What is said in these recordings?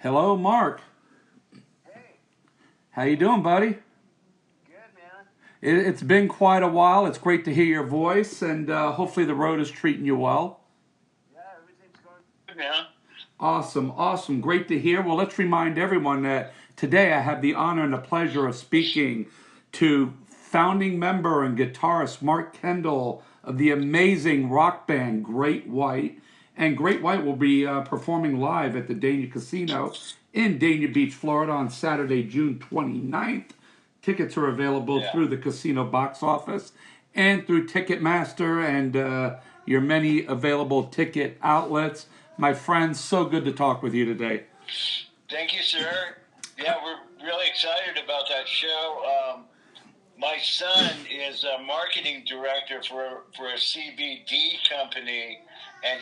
Hello, Mark. Hey, How you doing, buddy? good man. It's been quite a while. It's great to hear your voice, and hopefully the road is treating you well. Yeah, everything's going good, man. Awesome, awesome. Great to hear. Well, let's remind everyone that today I have the honor and the pleasure of speaking to founding member and guitarist Mark Kendall of the amazing rock band Great White. And Great White will be performing live at the Dania Casino in Dania Beach, Florida on Saturday, June 29th. Tickets are available Yeah. through the casino box office and through Ticketmaster and your many available ticket outlets. My friends, so good to talk with you today. Thank you, sir. Yeah, we're really excited about that show. My son is a marketing director for a CBD company, and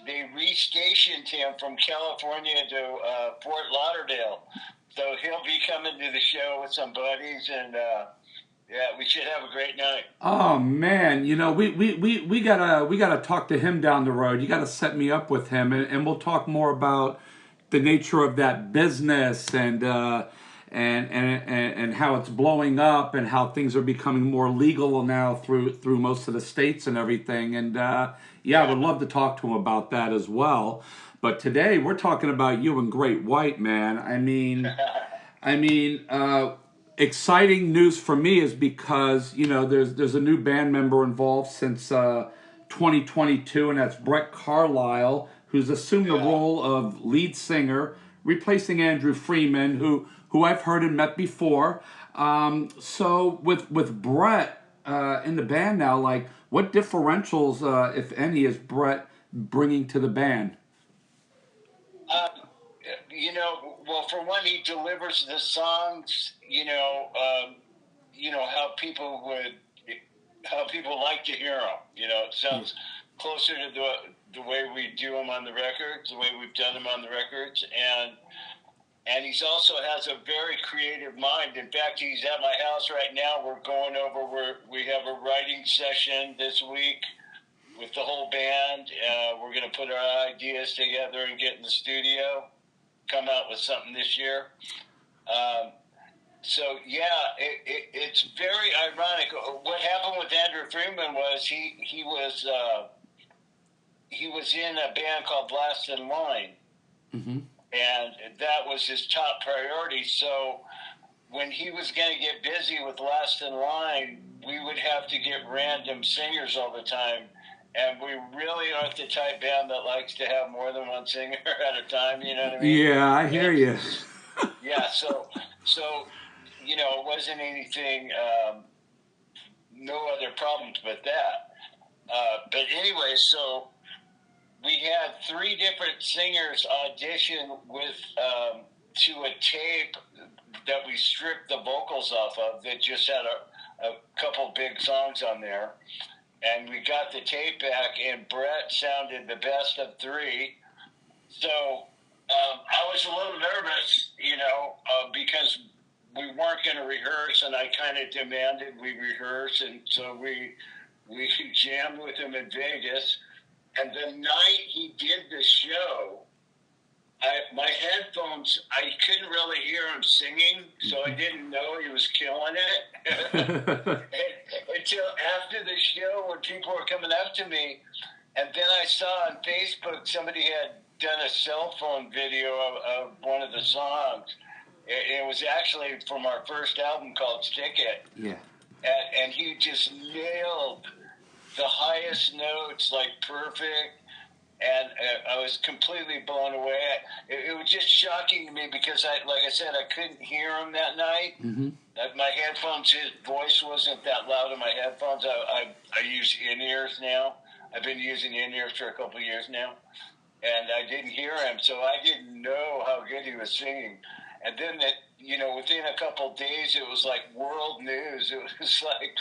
they restationed him from California to Fort Lauderdale. So he'll be coming to the show with some buddies, and yeah, we should have a great night. Oh man, we gotta talk to him down the road. You gotta set me up with him, and we'll talk more about the nature of that business and how it's blowing up and how things are becoming more legal now through most of the states and everything. And yeah, I Yeah. would love to talk to him about that as well. But today we're talking about you and Great White, man. I mean, exciting news for me is because there's a new band member involved since 2022, and that's Brett Carlisle, who's assumed the Yeah. role of lead singer, replacing Andrew Freeman, who I've heard and met before. So with Brett in the band now, like what differentials, if any, is Brett bringing to the band? Um, well, for one, he delivers the songs. How people like to hear them. It sounds closer to the way we do them on the records, the way we've done them on the records, and he's also has a very creative mind. In fact, he's at my house right now. We're going over. We have a writing session this week with the whole band. We're going to put our ideas together and get in the studio, come out with something this year. Um, so yeah, it's very ironic. What happened with Andrew Freeman was he was in a band called Last in Line, Mm-hmm. and that was his top priority. So when he was going to get busy with Last in Line, we would have to get random singers all the time. And we really aren't the type band that likes to have more than one singer at a time. You know what I mean? Yeah, I hear And you. yeah, so it wasn't anything. No other problems but that. But anyway, so we had three different singers audition with to a tape that we stripped the vocals off of that just had a couple big songs on there. And we got the tape back, and Brett sounded the best of three. So I was a little nervous, because we weren't going to rehearse, and I kind of demanded we rehearse, and so we jammed with him in Vegas. And the night he did the show, my headphones, I couldn't really hear him singing, so I didn't know he was killing it until after the show when people were coming up to me. And then I saw on Facebook somebody had done a cell phone video of one of the songs. It was actually from our first album called Ticket. Yeah. And he just nailed the highest notes, like perfect. And I was completely blown away. It was just shocking to me because, like I said, I couldn't hear him that night. Mm-hmm. My headphones, his voice wasn't that loud in my headphones. I use in-ears now. I've been using in-ears for a couple of years now. And I didn't hear him, so I didn't know how good he was singing. And then within a couple of days, it was like world news. It was like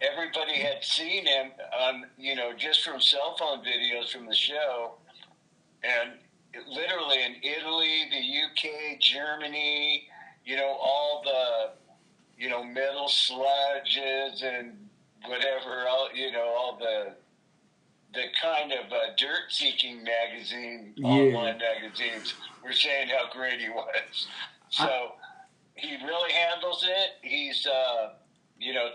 everybody had seen him on, just from cell phone videos from the show. And literally in Italy, the UK, Germany, all the, metal sludges and whatever, all the the kind of dirt-seeking magazine, Yeah. online magazines, were saying how great he was. I, So he really handles it. He's,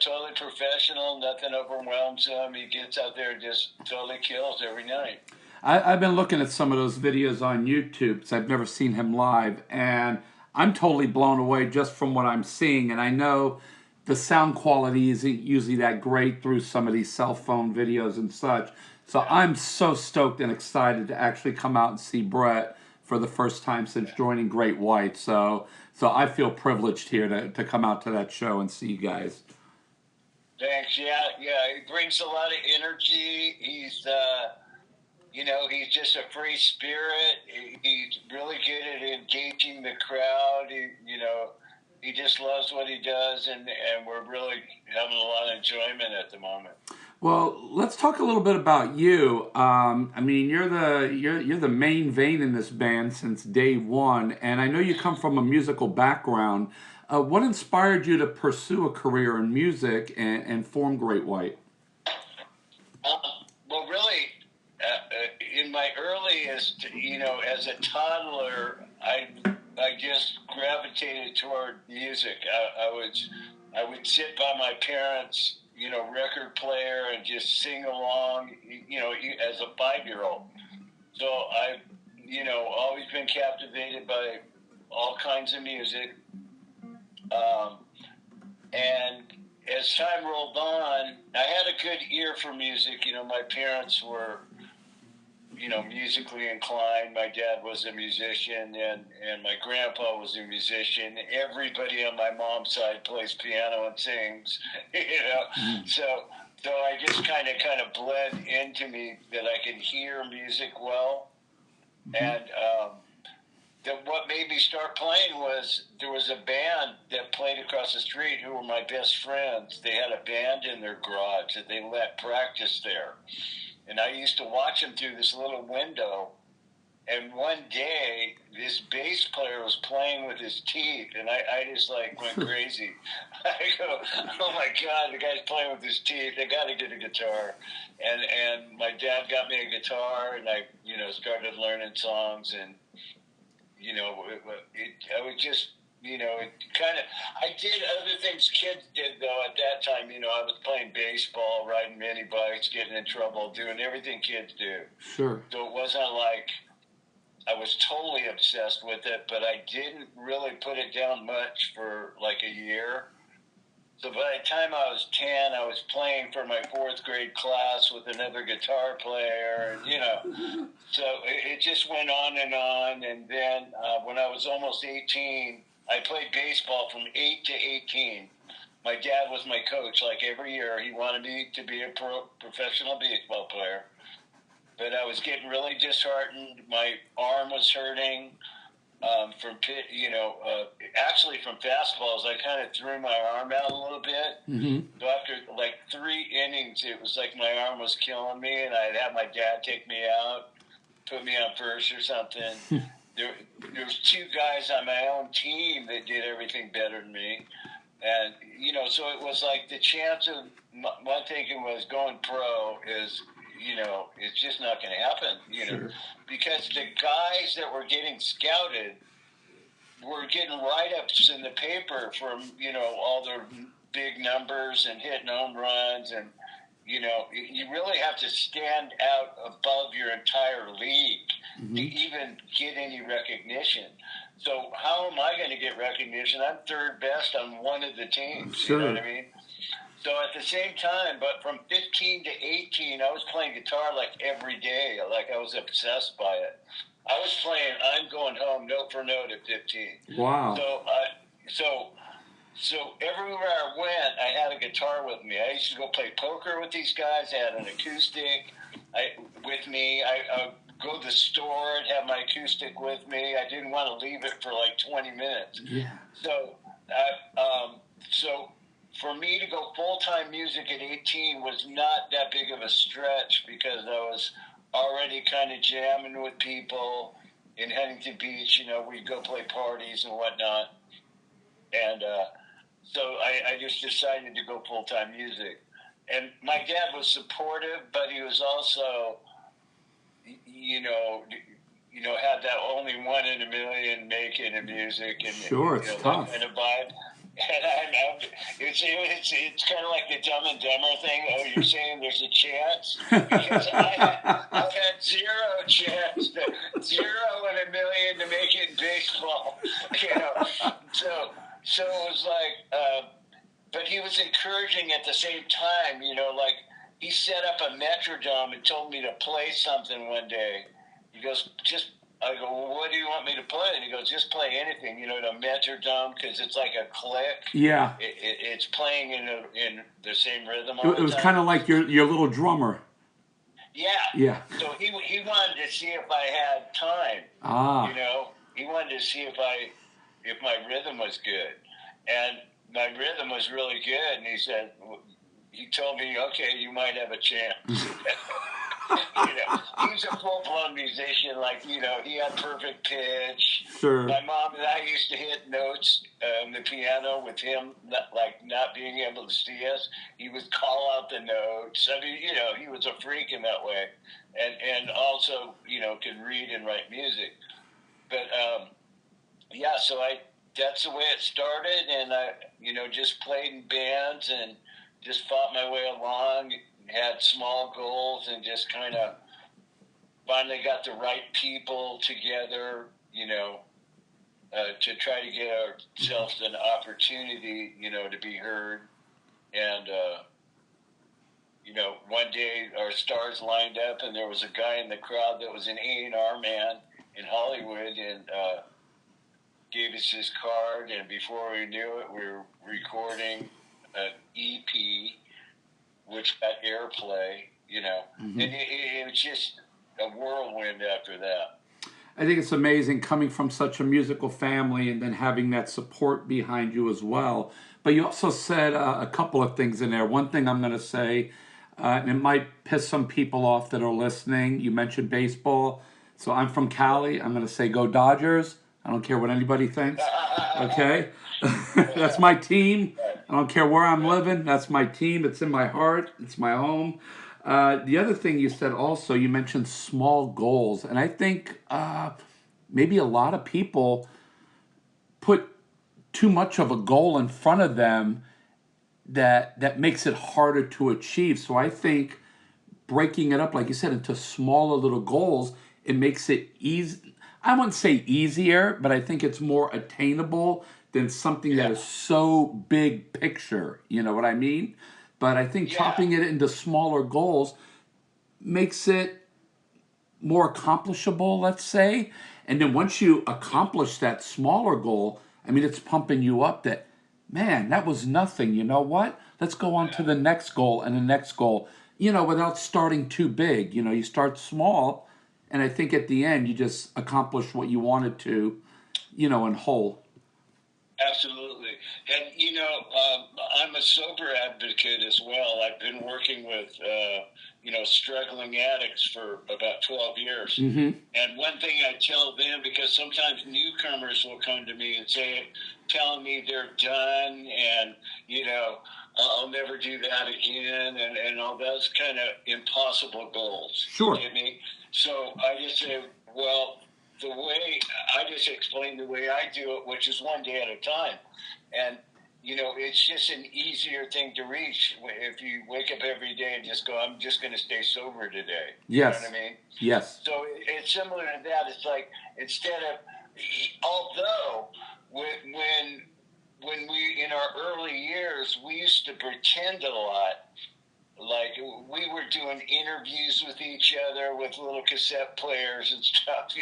totally professional. Nothing overwhelms him. He gets out there and just totally kills every night. I've been looking at some of those videos on YouTube because I've never seen him live, and I'm totally blown away just from what I'm seeing. And I know the sound quality isn't usually that great through some of these cell phone videos and such. So Yeah. I'm so stoked and excited to actually come out and see Brett for the first time since joining Great White. So I feel privileged here to come out to that show and see you guys. Thanks. Yeah, yeah. He brings a lot of energy. He's just a free spirit. He's really good at engaging the crowd. He just loves what he does, and we're really having a lot of enjoyment at the moment. Well, let's talk a little bit about you. I mean, you're the main vein in this band since day one, and I know you come from a musical background. What inspired you to pursue a career in music and form Great White? Um, well, really, in my earliest, as a toddler, I just gravitated toward music. I would sit by my parents, record player and just sing along, as a 5-year-old. So I've, always been captivated by all kinds of music. Um, and as time rolled on, I had a good ear for music. My parents were, musically inclined. My dad was a musician, and my grandpa was a musician. Everybody on my mom's side plays piano and sings, So I just kind of bled into me that I could hear music well. And what made me start playing was there was a band that played across the street who were my best friends. They had a band in their garage that they let practice there. And I used to watch them through this little window. And one day, this bass player was playing with his teeth, and I just went crazy. I go, oh my God, the guy's playing with his teeth. I got to get a guitar. And my dad got me a guitar, and I started learning songs, and I would just, it kind of, I did other things kids did, though, at that time. I was playing baseball, riding mini bikes, getting in trouble, doing everything kids do. Sure. So it wasn't like I was totally obsessed with it, but I didn't really put it down much for like a year. So by the time I was 10, I was playing for my 4th grade class with another guitar player, So it just went on. And then when I was almost 18, I played baseball from 8 to 18. My dad was my coach. Like every year, he wanted me to be a professional baseball player. But I was getting really disheartened. My arm was hurting. Actually from fastballs, I kind of threw my arm out a little bit. Mm-hmm. So after like 3 innings, it was like my arm was killing me, and I'd have my dad take me out, put me on first or something. There was 2 guys on my own team that did everything better than me. And, so it was like the chance of my thinking was going pro is, it's just not going to happen, Sure. because the guys that were getting scouted were getting write-ups in the paper from, all their big numbers and hitting home runs. And, you really have to stand out above your entire league to even get any recognition. So how am I going to get recognition? I'm 3rd best on one of the teams. Sure. You know what I mean? So at the same time, but from 15 to 18, I was playing guitar like every day. Like I was obsessed by it. I was playing I'm Going Home note for note at 15. Wow. So everywhere I went, I had a guitar with me. I used to go play poker with these guys. I had an acoustic with me. I go to the store and have my acoustic with me. I didn't want to leave it for like 20 minutes. Yeah. So for me to go full-time music at 18 was not that big of a stretch, because I was already kind of jamming with people in Huntington Beach. We'd go play parties and whatnot. And so I just decided to go full-time music. and my dad was supportive, but he was also, you know, had that only one in a million making of music and Sure, it's that tough. kind of vibe. And it's kind of like the Dumb and Dumber thing. Oh, you're saying there's a chance? Because I've had zero chance, zero in a million to make it in baseball. So it was like, but he was encouraging at the same time. Like he set up a Metrodome and told me to play something one day. He goes, I go, well, what do you want me to play? And he goes, just play anything, the Metrodome, because it's like a click. Yeah. It's playing in the same rhythm It was kind of like your little drummer. Yeah. Yeah. So he wanted to see if I had time. Ah. He wanted to see if my rhythm was good. And my rhythm was really good. And he told me, okay, you might have a chance. He's a full-blown musician. Like, he had perfect pitch. Sure. My mom and I used to hit notes on the piano with him, not being able to see us. He would call out the notes. I mean, he was a freak in that way. And also, could read and write music. But, so that's the way it started. And I, just played in bands and just fought my way along, had small goals, and just kind of finally got the right people together, to try to get ourselves an opportunity, to be heard. And, one day our stars lined up, and there was a guy in the crowd that was an A&R man in Hollywood, and gave us his card, and before we knew it, we were recording an EP, which got airplay, and it was just a whirlwind after that. I think it's amazing coming from such a musical family and then having that support behind you as well. But you also said a couple of things in there. One thing I'm going to say, and it might piss some people off that are listening. You mentioned baseball. So I'm from Cali. I'm going to say go Dodgers. I don't care what anybody thinks. Okay? That's my team. I don't care where I'm living. That's my team. It's in my heart. It's my home. The other thing you said also, you mentioned small goals. And I think maybe a lot of people put too much of a goal in front of them that makes it harder to achieve. So I think breaking it up, like you said, into smaller little goals, it makes it easy. I wouldn't say easier, but I think it's more attainable than something that is so big picture. You know what I mean? But I think chopping it into smaller goals makes it more accomplishable, let's say. And then once you accomplish that smaller goal, I mean, it's pumping you up that, man, that was nothing. You know what? Let's go on to the next goal and the next goal, without starting too big. You start small, and I think at the end, you just accomplish what you wanted to, in whole. Absolutely. And, I'm a sober advocate as well. I've been working with, struggling addicts for about 12 years. Mm-hmm. And one thing I tell them, because sometimes newcomers will come to me and telling me they're done and, I'll never do that again and all those kind of impossible goals. Sure. You get me? So I just say, well, I just explain the way I do it, which is one day at a time. And, it's just an easier thing to reach if you wake up every day and just go, I'm just going to stay sober today. Yes. You know what I mean? Yes. So it's similar to that. It's like, although when we, in our early years, we used to pretend a lot. Like, we were doing interviews with each other with little cassette players and stuff,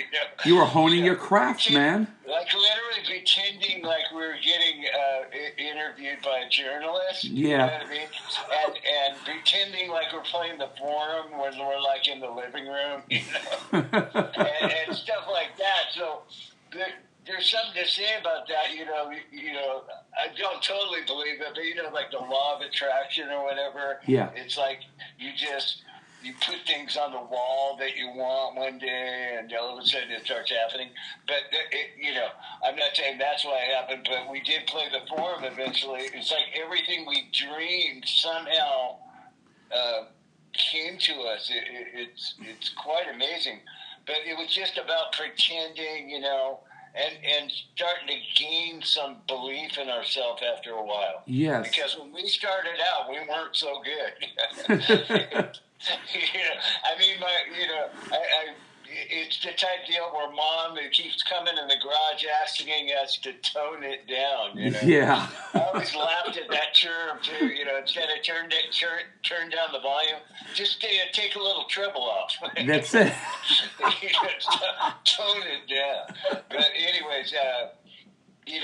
You were honing your craft, man. Like, literally pretending like we were getting interviewed by a journalist. Yeah. You know what I mean? And pretending like we're playing the Forum when we're, like, in the living room, and stuff like that. So there's something to say about that, I don't totally believe it, but like the law of attraction or whatever. Yeah. It's like you put things on the wall that you want one day, and all of a sudden it starts happening. But I'm not saying that's why it happened, but we did play the Forum eventually. It's like everything we dreamed somehow came to us. It's quite amazing, but it was just about pretending, and starting to gain some belief in ourselves after a while. Yes. Because when we started out, we weren't so good. I mean, it's the type deal where Mom keeps coming in the garage asking us to tone it down. Yeah. I always laughed at that term too. Instead of turn down the volume, just take a little treble off. That's it. Tone it down. But anyways, you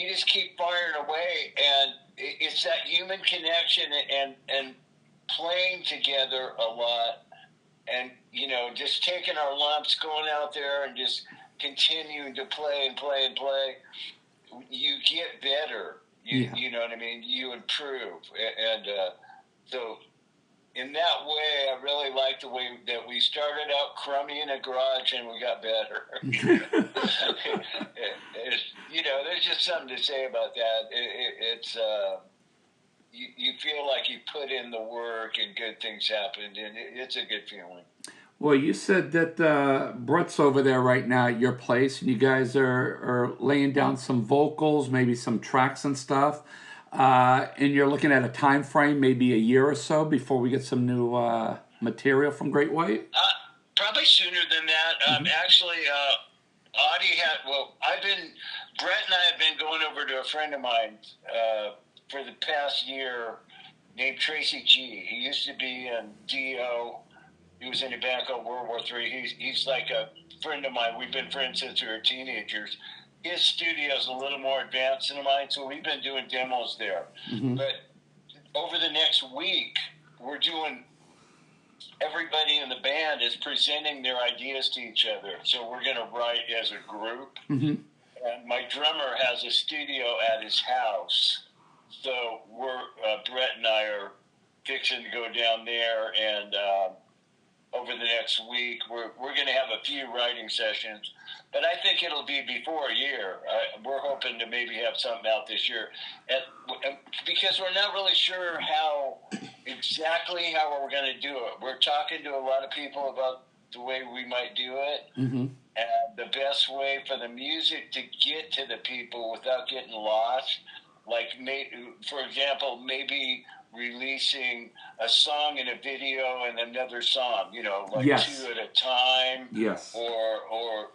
just keep firing away, and it's that human connection and playing together a lot, and just taking our lumps, going out there and just continuing to play and play and play. You get better. You know what I mean? You improve, and so in that way, I really like the way that we started out crummy in a garage and we got better. There's just something to say about that. It's you feel like you put in the work and good things happened, and it's a good feeling. Well, you said that Brett's over there right now at your place, and you guys are laying down some vocals, maybe some tracks and stuff, and you're looking at a time frame, maybe a year or so, before we get some new material from Great White? Probably sooner than that. Actually, Brett and I have been going over to a friend of mine for the past year named Tracy G. He used to be in D.O., he was in a band called World War III. He's like a friend of mine. We've been friends since we were teenagers. His studio is a little more advanced than mine, so we've been doing demos there. But over the next week, we're doing, everybody in the band is presenting their ideas to each other. So we're going to write as a group. And my drummer has a studio at his house. So Brett and I are fixing to go down there, and over the next week, we're going to have a few writing sessions, but I think it'll be before a year. We're hoping to maybe have something out this year, because we're not really sure exactly how we're going to do it. We're talking to a lot of people about the way we might do it, and the best way for the music to get to the people without getting lost. Like, for example, maybe releasing a song and a video and another song, like two at a time. Yes. Or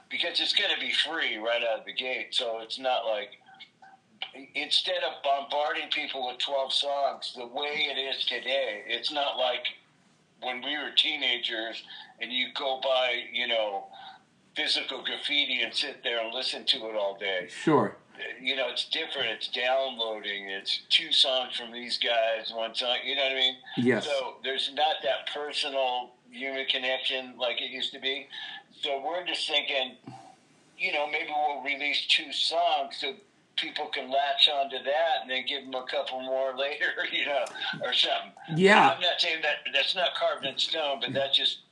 because it's going to be free right out of the gate. So it's not like, instead of bombarding people with 12 songs, the way it is today, it's not like when we were teenagers and you go by, physical graffiti and sit there and listen to it all day. Sure. It's different. It's downloading. It's 2 songs from these guys, 1 song. You know what I mean? Yes. So there's not that personal human connection like it used to be. So we're just thinking, maybe we'll release 2 songs so people can latch onto that and then give them a couple more later, or something. Yeah. I'm not saying that's not carved in stone, but that's just,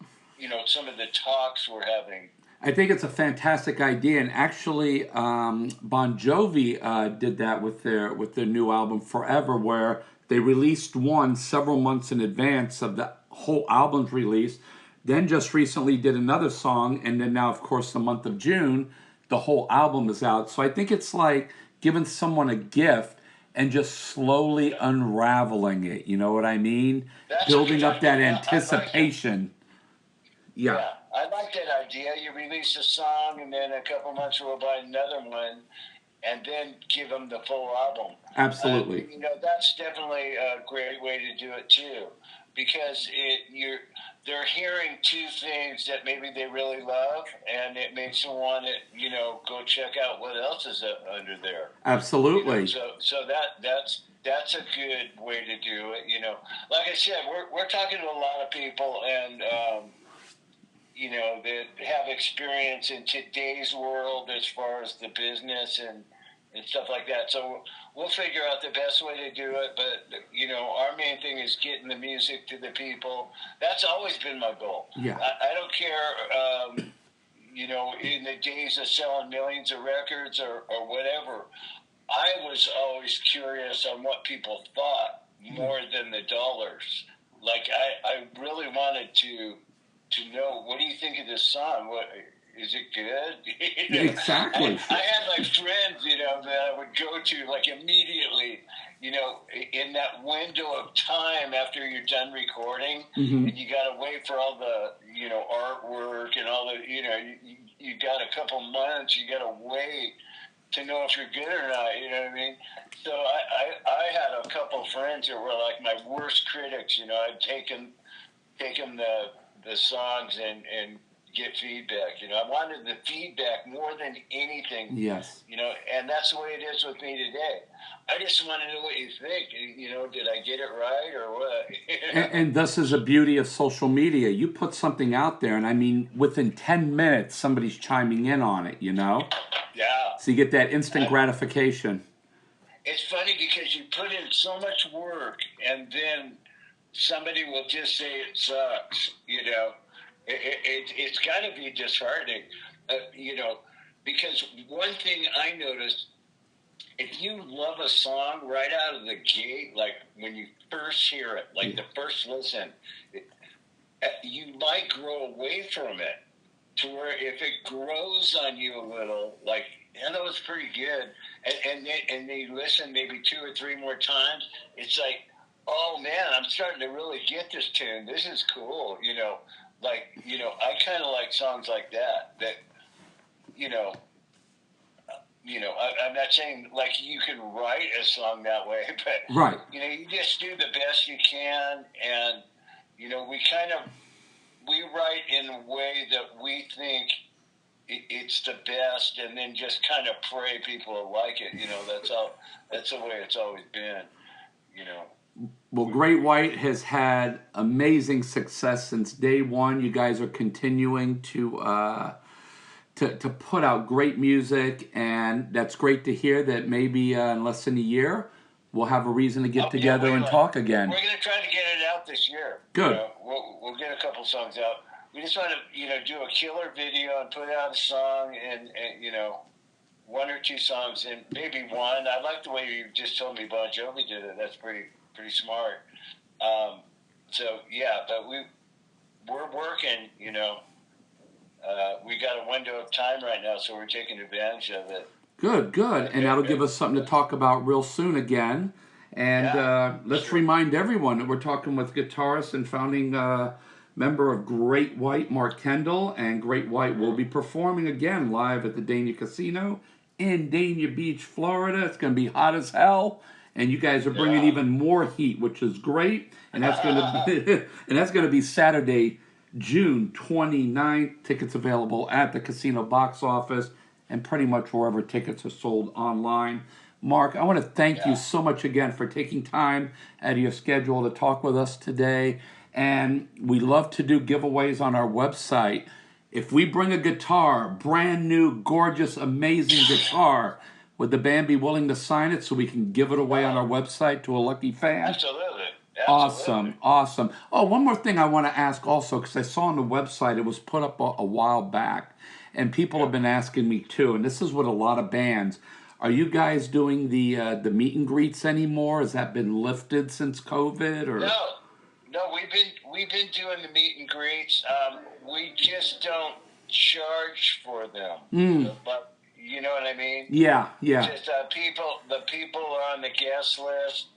some of the talks we're having. I think it's a fantastic idea, and actually, Bon Jovi did that with their new album Forever, where they released one several months in advance of the whole album's release. Then just recently did another song, and then now, of course, the month of June, the whole album is out. So I think it's like giving someone a gift and just slowly unraveling it. You know what I mean? Building up that anticipation. Yeah. I like that idea. You release a song, and then a couple months we'll buy another one, and then give them the full album. Absolutely. That's definitely a great way to do it too, because they're hearing 2 things that maybe they really love, and it makes them want to go check out what else is under there. Absolutely. So that's a good way to do it. Like I said, we're talking to a lot of people, and that have experience in today's world as far as the business and stuff like that. So we'll figure out the best way to do it. But, our main thing is getting the music to the people. That's always been my goal. Yeah. I don't care, in the days of selling millions of records or whatever. I was always curious on what people thought more than the dollars. Like I really wanted to know, what do you think of this song? What is it good? Exactly. I had like friends, that I would go to like immediately, in that window of time after you're done recording, and you got to wait for all the, artwork and all the, you got a couple months, you got to wait to know if you're good or not, you know what I mean? So I had a couple friends that were like my worst critics, I'd take them the songs and get feedback. I wanted the feedback more than anything. Yes. And that's the way it is with me today. I just want to know what you think. Did I get it right or what? And this is the beauty of social media. You put something out there, and I mean, within 10 minutes, somebody's chiming in on it, Yeah. So you get that instant gratification. It's funny because you put in so much work, and then somebody will just say it sucks, It's got to be disheartening, because one thing I noticed, if you love a song right out of the gate, like when you first hear it, like the first listen, you might grow away from it to where if it grows on you a little, like, that was pretty good, and then you listen maybe 2 or 3 more times, it's like, oh man, I'm starting to really get this tune. This is cool, I kind of like songs like that, I'm not saying like you can write a song that way, but right. You just do the best you can, and we write in a way that we think it's the best, and then just kind of pray people will like it. That's the way it's always been. Well, Great White has had amazing success since day one. You guys are continuing to put out great music, and that's great to hear that maybe in less than a year we'll have a reason to get together and talk again. We're going to try to get it out this year. Good. We'll get a couple songs out. We just want to, do a killer video and put out a song and 1 or 2 songs, and maybe one. I like the way you just told me Bon Jovi did it. That's pretty smart. So yeah, but we're working. We got a window of time right now, so we're taking advantage of it. Good, and that'll give us something to talk about real soon again. And let's remind everyone that we're talking with guitarist and founding member of Great White, Mark Kendall, and Great White will be performing again live at the Dania Casino in Dania Beach, Florida. It's going to be hot as hell, and you guys are bringing even more heat, which is great. And that's going to be Saturday, June 29th. Tickets available at the casino box office and pretty much wherever tickets are sold online. Mark, I want to thank you so much again for taking time out of your schedule to talk with us today. And we love to do giveaways on our website. If we bring a guitar, brand new, gorgeous, amazing guitar, would the band be willing to sign it so we can give it away on our website to a lucky fan? Absolutely. Awesome. Oh, one more thing I want to ask also, because I saw on the website it was put up a while back, and people have been asking me too, and this is with a lot of bands. Are you guys doing the meet and greets anymore? Has that been lifted since COVID? Or No, we've been doing the meet and greets. We just don't charge for them. But you know what I mean? Yeah. Just the people are on the guest list.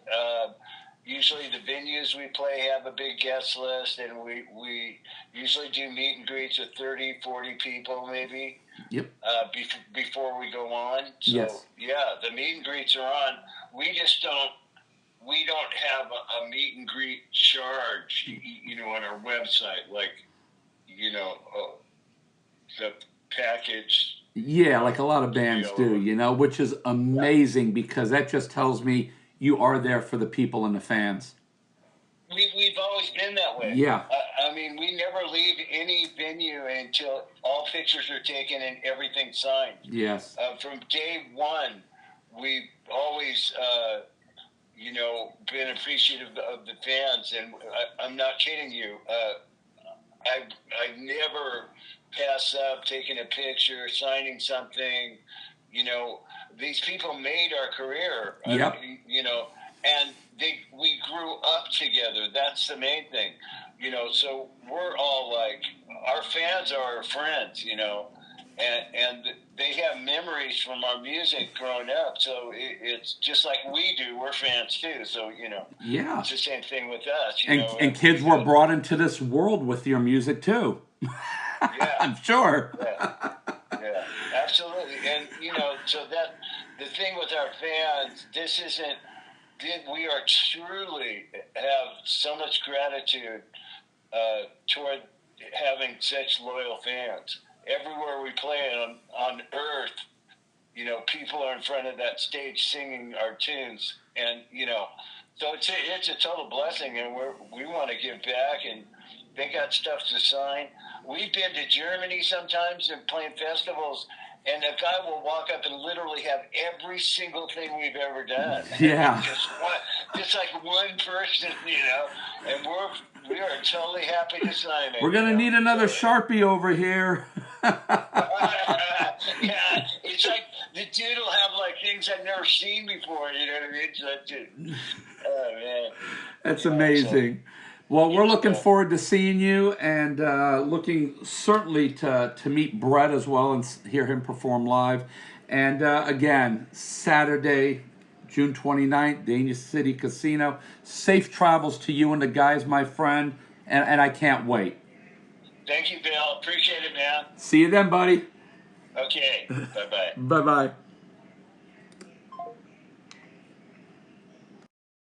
Usually the venues we play have a big guest list, and we usually do meet and greets with 30, 40 people maybe. Yep. Before we go on. So yes. Yeah, the meet and greets are on. We don't have a meet and greet charge, on our website, like, the package. Yeah, like a lot of bands do, which is amazing because that just tells me you are there for the people and the fans. We've always been that way. Yeah. I mean, we never leave any venue until all pictures are taken and everything's signed. Yes. From day one, we've always, been appreciative of the fans, and I'm not kidding you. I never pass up taking a picture, signing something. These people made our career. Yep. And we grew up together. That's the main thing, So we're all like, our fans are our friends, and they have memories from our music growing up. So it's just like we do. We're fans too. So Yeah. it's the same thing with us. And kids were brought into this world with your music too. Yeah, I'm sure. yeah, absolutely. And so that the thing with our fans, this isn't. We are truly have so much gratitude toward having such loyal fans. Everywhere we play on Earth, people are in front of that stage singing our tunes, and so it's a total blessing, and we want to give back, and they got stuff to sign. We've been to Germany sometimes and playing festivals, and a guy will walk up and literally have every single thing we've ever done. Yeah. just like one person, and we are totally happy to sign it. We're gonna need another Sharpie over here. Yeah, it's like the dude will have like things I've never seen before. You know what I mean? Oh man, That's amazing. Well, we're looking forward to seeing you, and looking certainly to meet Brett as well and hear him perform live. And again, Saturday, June 29th, Dania City Casino. Safe travels to you and the guys, my friend, and I can't wait. Thank you, Bill. Appreciate it, man. See you then, buddy. Okay. Bye-bye. Bye-bye.